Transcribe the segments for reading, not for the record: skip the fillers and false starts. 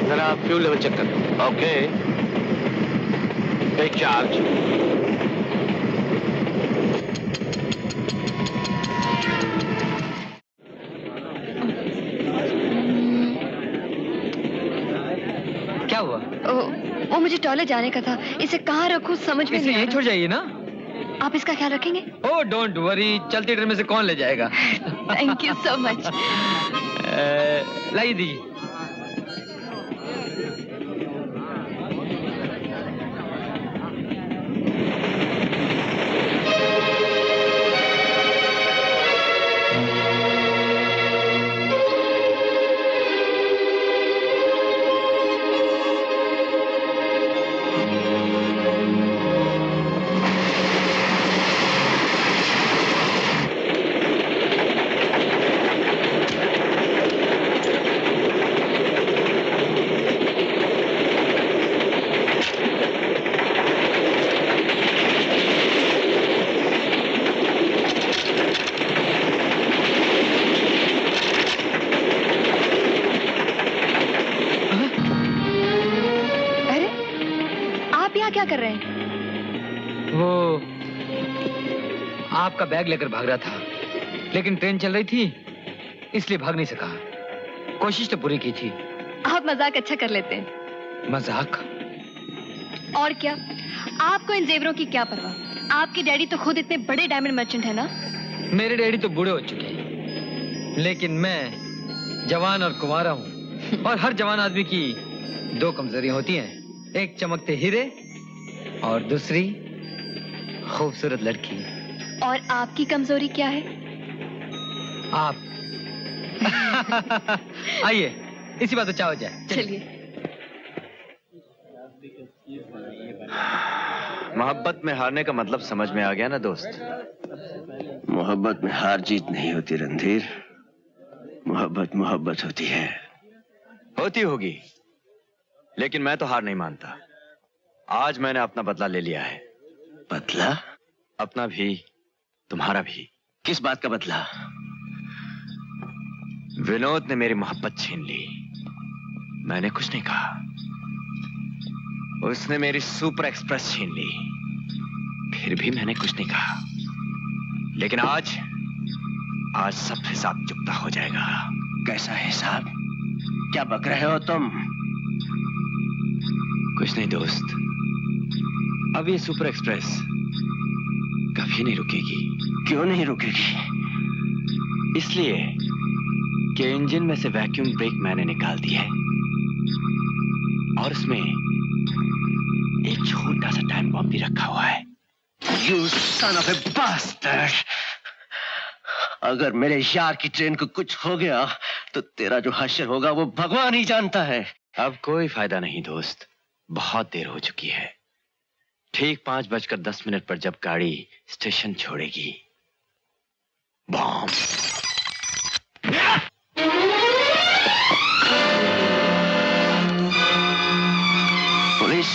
जरा fuel level check कर दो। Okay, take charge. क्या हुआ? वो मुझे टॉयलेट जाने का था, इसे कहाँ रखूं समझ में नहीं आ रहा। यहीं छोड़ जाइए ना। आप इसका ख्याल रखेंगे? ओह डोंट वरी, चलती ट्रेन में से कौन ले जाएगा। Thank you so much. लाइए दीजिए। कर रहे हैं? वो आपका बैग लेकर भाग रहा था, लेकिन ट्रेन चल रही थी इसलिए भाग नहीं सका। कोशिश तो पूरी की थी। आप मजाक अच्छा कर लेते हैं। मजाक? और क्या, आपको इन जेवरों की क्या परवाह? आपके डैडी तो खुद इतने बड़े डायमंड मर्चेंट है ना। मेरे डैडी तो बूढ़े हो चुके हैं, लेकिन मैं जवान और कुंवारा हूँ। और हर जवान आदमी की दो कमजोरियां होती हैं, एक चमकते हीरे और दूसरी खूबसूरत लड़की। और आपकी कमजोरी क्या है? आप। आइए इसी बात पे चाहो जाए। चलिए। मोहब्बत में हारने का मतलब समझ में आ गया ना दोस्त? मोहब्बत में हार जीत नहीं होती रणधीर, मोहब्बत मोहब्बत होती है। होती होगी, लेकिन मैं तो हार नहीं मानता। आज मैंने अपना बदला ले लिया है। बदला? अपना भी तुम्हारा भी। किस बात का बदला? विनोद ने मेरी मोहब्बत छीन ली, मैंने कुछ नहीं कहा। उसने मेरी सुपर एक्सप्रेस छीन ली, फिर भी मैंने कुछ नहीं कहा। लेकिन आज सब हिसाब चुकता हो जाएगा। कैसा हिसाब? क्या बक रहे हो तुम? कुछ नहीं दोस्त, अब ये सुपर एक्सप्रेस कभी नहीं रुकेगी। क्यों नहीं रुकेगी? इसलिए कि इंजन में से वैक्यूम ब्रेक मैंने निकाल दी है और उसमें एक छोटा सा टाइम बॉम्ब भी रखा हुआ है। You son of a bastard! अगर मेरे यार की ट्रेन को कुछ हो गया तो तेरा जो हश्र होगा वो भगवान ही जानता है। अब कोई फायदा नहीं दोस्त, बहुत देर हो चुकी है। ठीक 5:10 पर जब गाड़ी स्टेशन छोड़ेगी, बॉम्ब। पुलिस!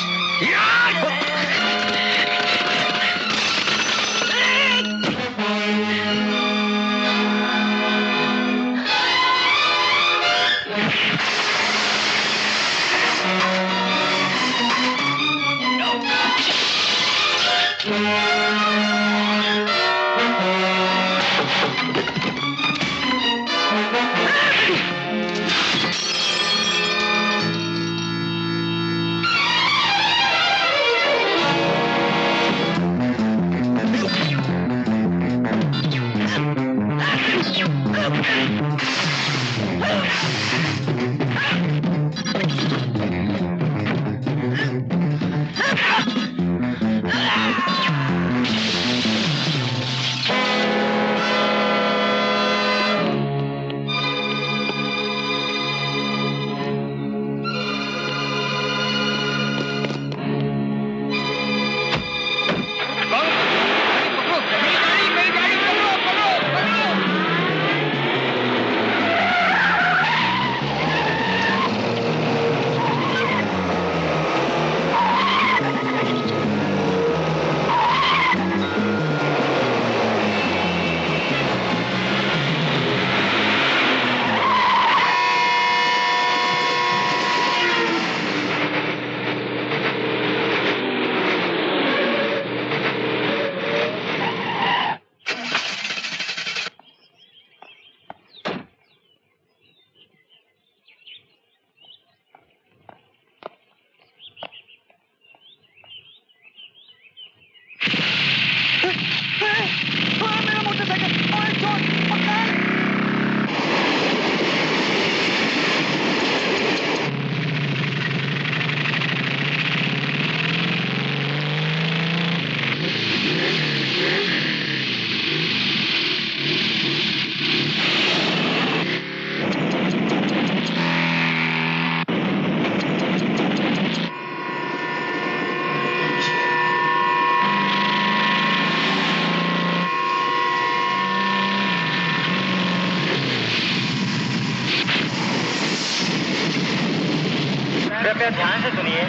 कृपया ध्यान से सुनिए।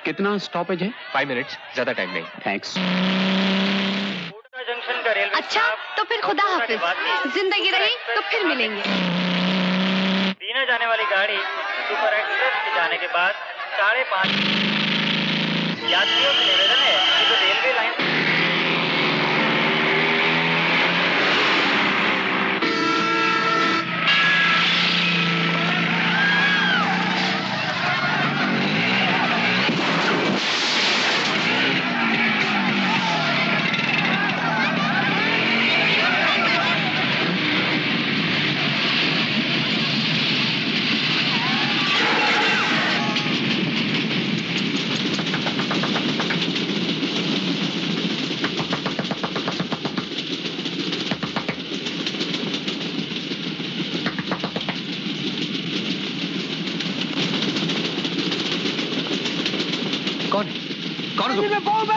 कितना स्टॉपेज है? 5 मिनट्स, ज्यादा टाइम नहीं। थैंक्स। कोटरा जंक्शन का रेलवे अच्छा तो फिर खुदा हाफिज, जिंदगी रही तो फिर मिलेंगे। दीना जाने वाली गाड़ी सुपर एक्सप्रेस के जाने के बाद 5:30 यात्रियों से निवेदन है कि जो रेलवे लाइन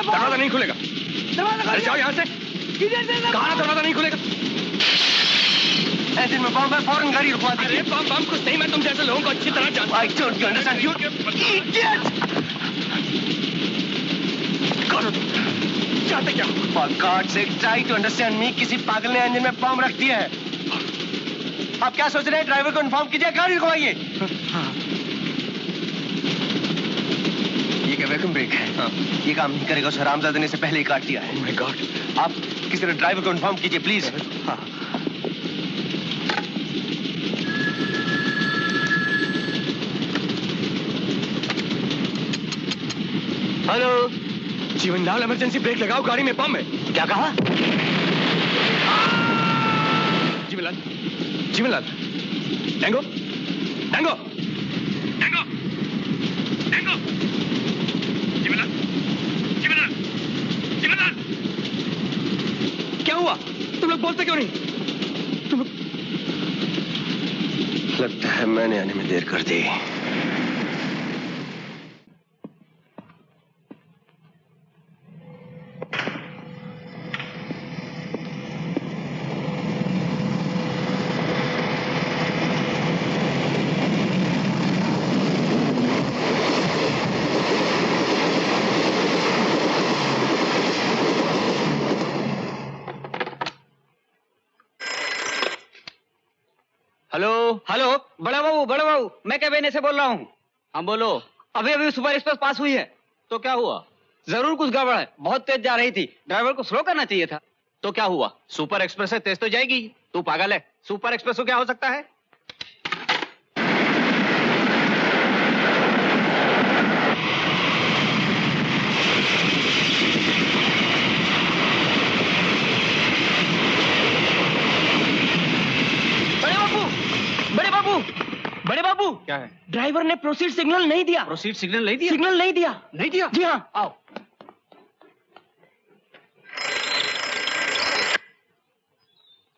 दरवाजा नहीं खुलेगा। अरे जाओ यहाँ से। कहाँ दरवाजा नहीं खुलेगा? इंजन में बम है, फौरन गाड़ी रुकवा दीजिए। अरे बम कुछ नहीं, मैं तुम जैसे लोगों को अच्छी तरह जानता हूँ। I don't understand you idiot! कौन हो तुम? चाहते क्या? For God's sake, try to understand me. किसी पागल ने इंजन में बम रख दिया है। आप क्या सोच रहे हैं? ड्राइवर को इन्फॉर्म कीजिए, गाड़ी रुकवाइए। ये क्या वैक्यूम ब्रेक है? हाँ। ये काम नहीं करेगा, उस हरामजादे ने इसे पहले ही काट दिया है। Oh my God! आप किसी तरह ड्राइवर को इन्फॉर्म कीजिए प्लीज। हाँ। हेलो जीवनलाल, इमरजेंसी ब्रेक लगाओ, गाड़ी में बम है। क्या कहा? Jeevanlal, Jeevanlal, tango, tango, tango, tango, Jeevanlal, Jeevanlal, Jeevanlal, क्या हुआ? तुम लोग बोलते क्यों नहीं? तुम लोग... लगता है मैंने आने में देर कर दी। हेलो हेलो, बड़ा बाबू, मैं कैबिन से बोल रहा हूँ। हाँ बोलो। अभी सुपर एक्सप्रेस पास हुई है। तो क्या हुआ? जरूर कुछ गड़बड़ है, बहुत तेज जा रही थी, ड्राइवर को स्लो करना चाहिए था। तो क्या हुआ? सुपर एक्सप्रेस है, तेज तो जाएगी। तू पागल है, सुपर एक्सप्रेस को क्या हो सकता है? बड़े बाबू, क्या है? ड्राइवर ने प्रोसीड सिग्नल नहीं दिया। प्रोसीड सिग्नल नहीं दिया? सिग्नल नहीं दिया। नहीं दिया? जी हाँ। आओ।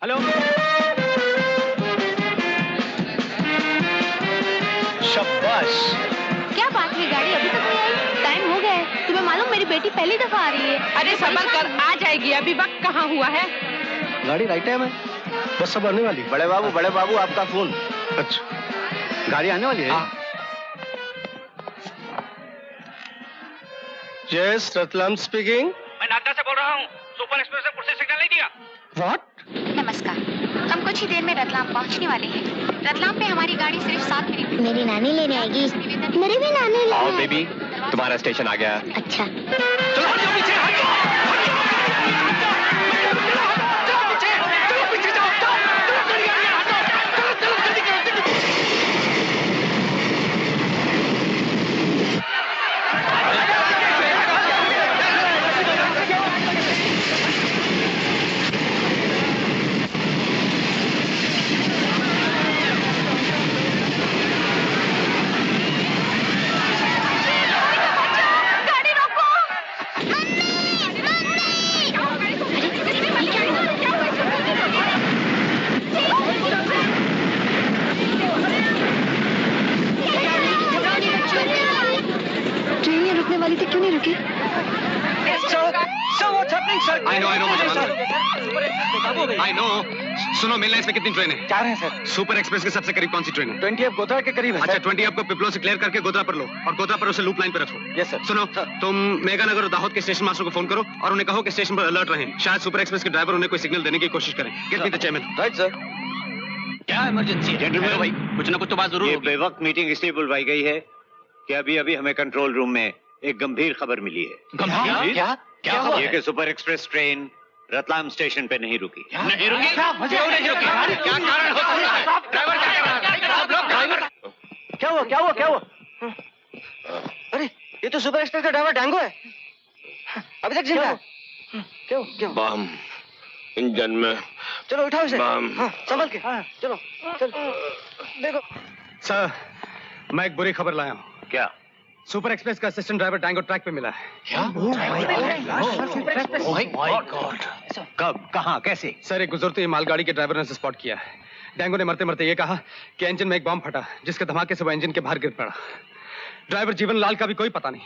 हेलो। शाबाश। क्या बात है, गाड़ी अभी तक नहीं आई? टाइम हो गया है। तुम्हें मालूम मेरी बेटी पहली दफा आ रही है। अरे सबर कर, आ जाएगी, अभी वक्त कहाँ हुआ है। गाड़ी राइट टाइम है, बस सब आने वाली। बड़े बाबू आपका फोन। अच्छा, गाड़ी आने वाली है। Yes, Ratlam speaking. मैं नागदा से बोल रहा हूँ, सुपर एक्सप्रेस ने प्रोसीड सिग्नल नहीं दिया। व्हाट? नमस्कार, हम कुछ ही देर में रतलाम पहुंचने वाले हैं। रतलाम पे हमारी गाड़ी सिर्फ 7 मिनट। मेरी नानी लेने आएगी। मेरी भी नानी लेने। आओ बेबी, तुम्हारा स्टेशन आ गया। अच्छा। चलो हट जाओ पीछे, हट जाओ, हट जाओ, पीछे जाओ, चलो जल्दी करो। वाली थी, क्यों नहीं रुकी? I know, मुझे मालूम। I know, सुनो, मेन लाइन पे कितनी ट्रेन है? 4 है सर। सुपर एक्सप्रेस के सबसे करीब कौन सी ट्रेन है? 20 अब गोधरा के करीब है। अच्छा, 20 आपको पिपलो से क्लियर करके गोधरा पर लो और गोधरा पर उसे लूप लाइन पे रखो। Yes sir. सुनो, तुम मेगानगर और दाहोद के स्टेशन मास्टर को फोन करो और उन्हें कहो कि स्टेशन पर अलर्ट रहें। शायद सुपर एक्सप्रेस के ड्राइवर उन्हें कोई सिग्नल देने की कोशिश करें। Get me the chairman. Right sir. क्या इमरजेंसी है? जेंटलमैन भाई, कुछ ना कुछ तो बात जरूर ये होगी। बेवक्त मीटिंग इसलिए बुलवाई गई है कि अभी अभी हमें कंट्रोल रूम में एक गंभीर खबर मिली है। गंभीर? क्या खबर ये है? कि super express train Ratlam station पे नहीं रुकी। नहीं रुकी? क्यों नहीं रुकी? क्या कारण हो सकता है? ड्राइवर क्या कर रहा है? आप लोग ड्राइवर क्या हुआ? अरे ये तो सुपर एक्सप्रेस का ड्राइवर डांगो है। अभी तक जिंदा है। क्यों? बम इंजन में। चलो उठाओ इसे। बम। हाँ, संभल के। चलो देखो। सर, मैं एक बुरी खबर लाया हूँ। क्या? सुपर एक्सप्रेस का असिस्टेंट ड्राइवर टैंगो ट्रैक पे मिला है। क्या? कब? कहाँ? कैसे? सर, एक गुजरती मालगाड़ी के ड्राइवर ने उसे स्पॉट किया है। डैंगो ने मरते मरते ये कहा कि इंजन में एक बम फटा, जिसके धमाके से वो इंजन के बाहर गिर पड़ा। ड्राइवर जीवन लाल का भी कोई पता नहीं।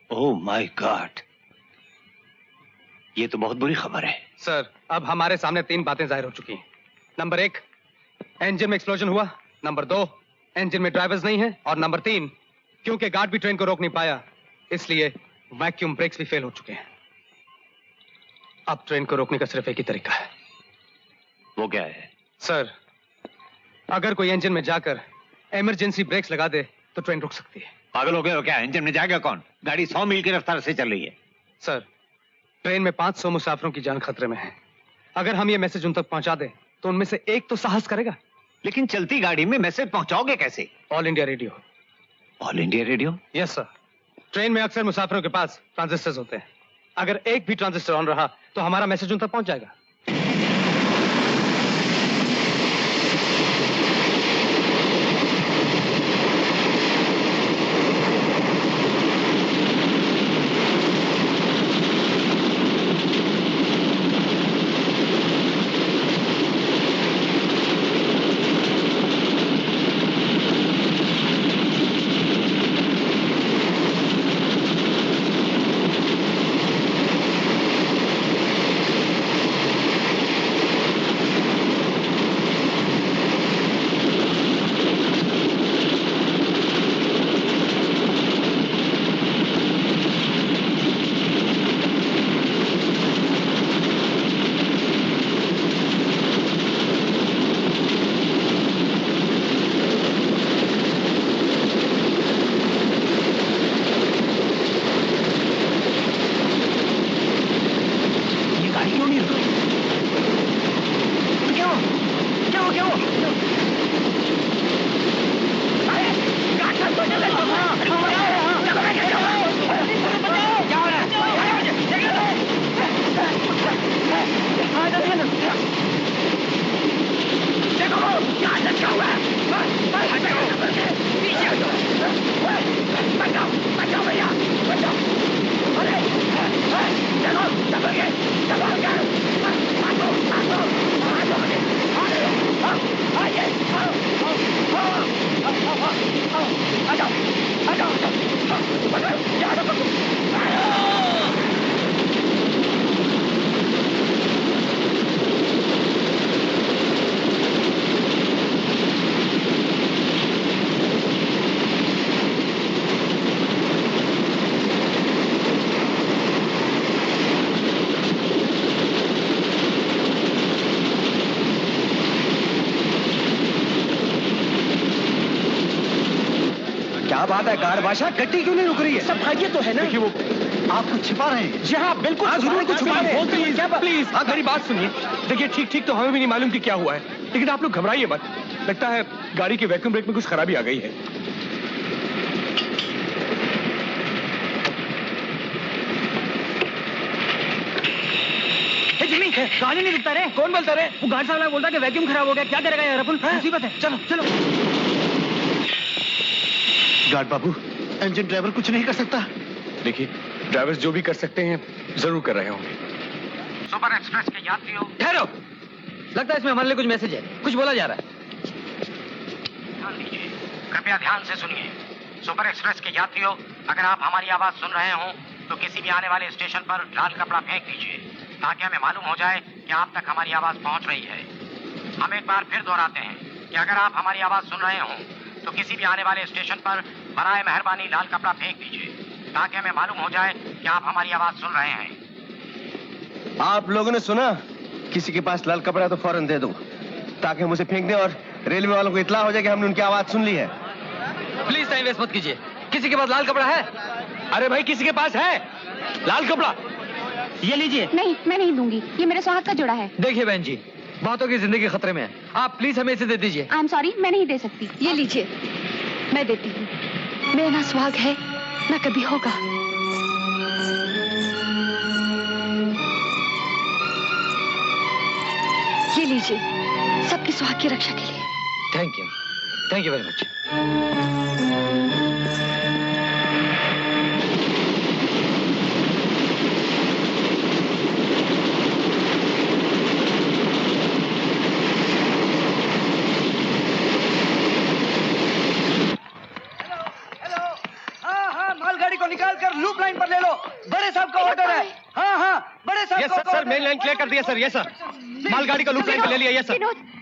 ओह माय गॉड, ये तो बहुत बुरी खबर है। सर, अब हमारे सामने 3 बातें जाहिर हो चुकी हैं। नंबर 1, इंजन में एक्सप्लोजन हुआ। नंबर 2, इंजन में ड्राइवर्स नहीं है। और नंबर 3, क्योंकि गार्ड भी ट्रेन को रोक नहीं पाया, इसलिए वैक्यूम ब्रेक्स भी फेल हो चुके हैं। अब ट्रेन को रोकने का सिर्फ एक ही तरीका है। वो क्या है? सर, अगर कोई इंजन में जाकर इमरजेंसी ब्रेक्स लगा दे तो ट्रेन रुक सकती है। पागल हो गए हो क्या? इंजन में जाएगा कौन? गाड़ी 100 मील की रफ्तार से चल रही है। सर, ट्रेन में 500 मुसाफिरों की जान खतरे में है। अगर हम ये मैसेज उन तक पहुंचा दें तो उनमें से एक तो साहस करेगा। लेकिन चलती गाड़ी में मैसेज पहुंचाओगे कैसे? All India radio. All India radio? Yes sir. Train में अक्सर मुसाफिरों के पास ट्रांजिस्टर्स होते हैं। अगर एक भी ट्रांजिस्टर ऑन रहा तो हमारा मैसेज उन तक पहुंच जाएगा। बात है गार्ड बादशाह, गड्डी क्यों नहीं रुक रही है? सब भाइये तो है ना। देखिए, वो आप कुछ छिपा रहे हैं। जी हाँ बिल्कुल जरूर कुछ छिपा रहे हैं। प्लीज प्लीज मेरी बात सुनिए। देखिए, ठीक तो हमें भी नहीं मालूम कि क्या हुआ है, लेकिन आप लोग घबराइए मत। लगता है गाड़ी की वैक्यूम ब्रेक में कुछ खराबी आ गई है। गाड़ी नहीं रुकता रे। कौन बोलता रे? वो गार्ड साहब बोलता कि वैक्यूम खराब हो गया। क्या करेगा यार अपन? मुसीबत है। चलो चलो। गार्ड बाबू, इंजन ड्राइवर कुछ नहीं कर सकता। देखिए, ड्राइवर्स जो भी कर सकते हैं जरूर कर रहे होंगे। सुपर एक्सप्रेस के यात्रियों, ठहरो, लगता है इसमें हमारे लिए कुछ मैसेज है। कुछ बोला जा रहा है। ध्यान दीजिए, कृपया ध्यान से सुनिए। सुपर एक्सप्रेस के यात्रियों, अगर आप हमारी आवाज सुन रहे हो तो किसी भी आने वाले स्टेशन पर लाल कपड़ा फेंक दीजिए ताकि हमें मालूम हो जाए कि आप तक हमारी आवाज पहुंच रही है। हम एक बार फिर दोहराते हैं कि अगर आप हमारी आवाज सुन रहे हो तो किसी भी आने वाले स्टेशन पर बराए मेहरबानी लाल कपड़ा फेंक दीजिए ताकि हमें मालूम हो जाए कि आप हमारी आवाज सुन रहे हैं। आप लोगों ने सुना? किसी के पास लाल कपड़ा तो फौरन दे दो ताकि हम उसे फेंक दें और रेलवे वालों को इत्तला हो जाए कि हमने उनकी आवाज सुन ली है। प्लीज टाइम वेस्ट मत कीजिए। किसी के पास लाल कपड़ा है? अरे भाई किसी के पास है लाल कपड़ा? ये लीजिए। नहीं, मैं नहीं दूंगी, ये मेरे सुहाग का जोड़ा है। देखिए बहन जी, बहुतों की जिंदगी खतरे में है, आप प्लीज हमें इसे दे दीजिए। आई एम सॉरी, मैं नहीं दे सकती। ये लीजिए, मैं देती हूँ। मेरा ना सुहाग है ना कभी होगा। ये लीजिए, सबकी सुहाग की रक्षा के लिए। Thank you very much. मालगाड़ी को निकाल कर लूप लाइन पर ले लो। बड़े साहब का ऑर्डर है। हाँ, बड़े साहब का सर मेन लाइन क्लियर कर दिया सर। यस सर, मालगाड़ी को लूप लाइन पर ले लिया। Yes sir.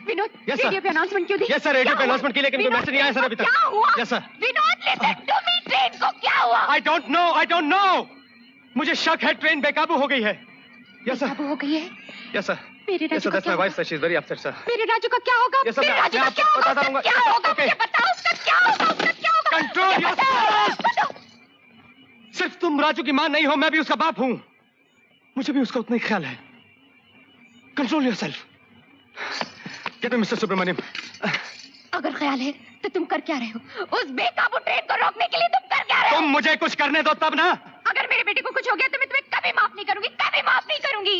Vinod, Yes, sir. Radio पे अनाउंसमेंट क्यों दी? यस सर, रेडियो पे अनाउंसमेंट की, लेकिन कोई मैसेज नहीं आया सर अभी तक। क्या हुआ? Yes sir. Vinod, listen to me, train को क्या हुआ? I don't know. मुझे शक है ट्रेन बेकाबू हो गई है। Yes sir. बेकाबू हो गई है? Yes sir. मेरे राजू का क्या wife sir, she is very upset sir. मेरे राजू का क्या होगा? Yes, sir, मेरे राजू मैं का आपको क्या होगा? बताता रहूंगा। क्या होगा? Okay. मुझे बताओ, उसका क्या होगा? उसका क्या होगा? Control yourself. सिर्फ तुम राजू की मां नहीं हो, मैं भी उसका बाप हूं। मुझे भी उसका उतना ही ख्याल है। Control yourself. Get me mister Subramaniam. अगर ख्याल है तो तुम कर क्या रहे हो? उस बेकाबू ट्रेन को रोकने के लिए तुम कर क्या रहे हो? तुम मुझे कुछ करने दो तब ना। अगर मेरे बेटे को कुछ हो गया तो मैं तुम्हें कभी माफ नहीं करूंगी, कभी माफ नहीं करूंगी।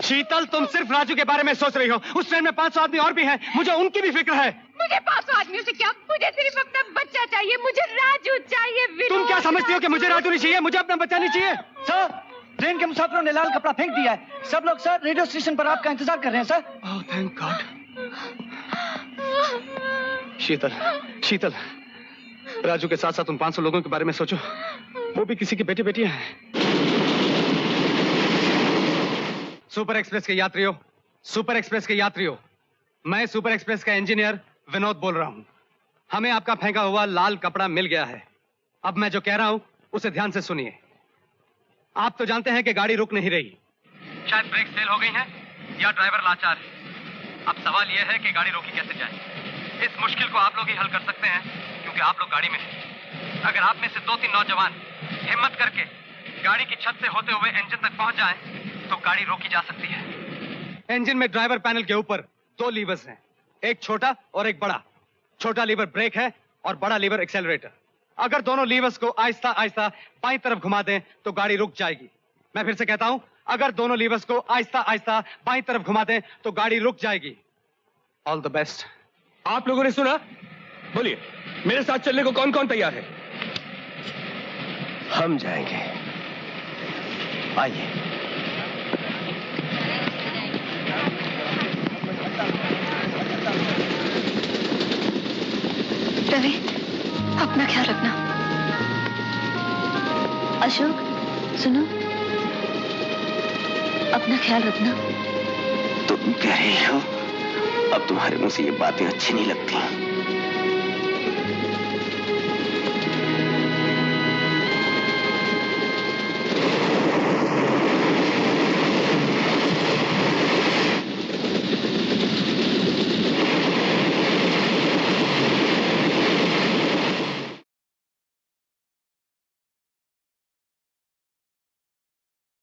शीतल, तुम सिर्फ राजू के बारे में सोच रही हो। उस ट्रेन में 500 आदमी और भी हैं। मुझे उनकी भी फिक्र है। मुझे 500 आदमियों से क्या, मुझे सिर्फ अपना बच्चा चाहिए। मुझे राजू चाहिए। तुम क्या समझती हो कि मुझे राजू नहीं चाहिए? मुझे अपना बच्चा नहीं चाहिए। सर, ट्रेन के मुसाफिरों ने लाल कपड़ा फेंक दिया है। सब लोग सर रेडियो स्टेशन पर आपका इंतजार कर रहे हैं sir. Oh thank God. Sheetal, Raju के साथ साथ उन 500 लोगों के बारे में सोचो। वो भी किसी की बेटी बेटियां हैं। सुपर एक्सप्रेस के यात्रियों, मैं सुपर एक्सप्रेस का इंजीनियर विनोद बोल रहा हूं। हमें आपका फेंका हुआ लाल कपड़ा मिल गया है। अब मैं जो कह रहा हूं उसे ध्यान से सुनिए। आप तो जानते हैं कि गाड़ी रुक नहीं रही। शायद ब्रेक फेल हो गई है या ड्राइवर लाचार है। अब सवाल यह है कि गाड़ी रोकी कैसे जाए। इस मुश्किल को आप लोग ही हल कर सकते हैं क्योंकि आप लोग गाड़ी में हैं। अगर आप में से 2-3 नौजवान हिम्मत करके गाड़ी की छत से होते हुए इंजन तक पहुंच जाएं, तो गाड़ी रोकी जा सकती है। इंजन में ड्राइवर पैनल के ऊपर 2 लीवर्स हैं, एक छोटा और एक बड़ा। छोटा लीवर ब्रेक है और बड़ा लीवर एक्सेलरेटर। अगर दोनों लीवर्स को आहिस्ता आहिस्ता बाईं तरफ घुमा दें तो गाड़ी रुक जाएगी। मैं फिर से कहता हूं, अगर दोनों लीवर्स को आहिस्ता आहिस्ता बाईं तरफ घुमा दें तो गाड़ी रुक जाएगी। All the best. आप लोगों ने सुना? बोलिए, मेरे साथ चलने को कौन कौन तैयार है? हम जाएंगे, आइए। रवि, अपना ख्याल रखना। अशोक, सुनो, अपना ख्याल रखना। तुम कह रही हो, अब तुम्हारे मुंह से ये बातें अच्छी नहीं लगती।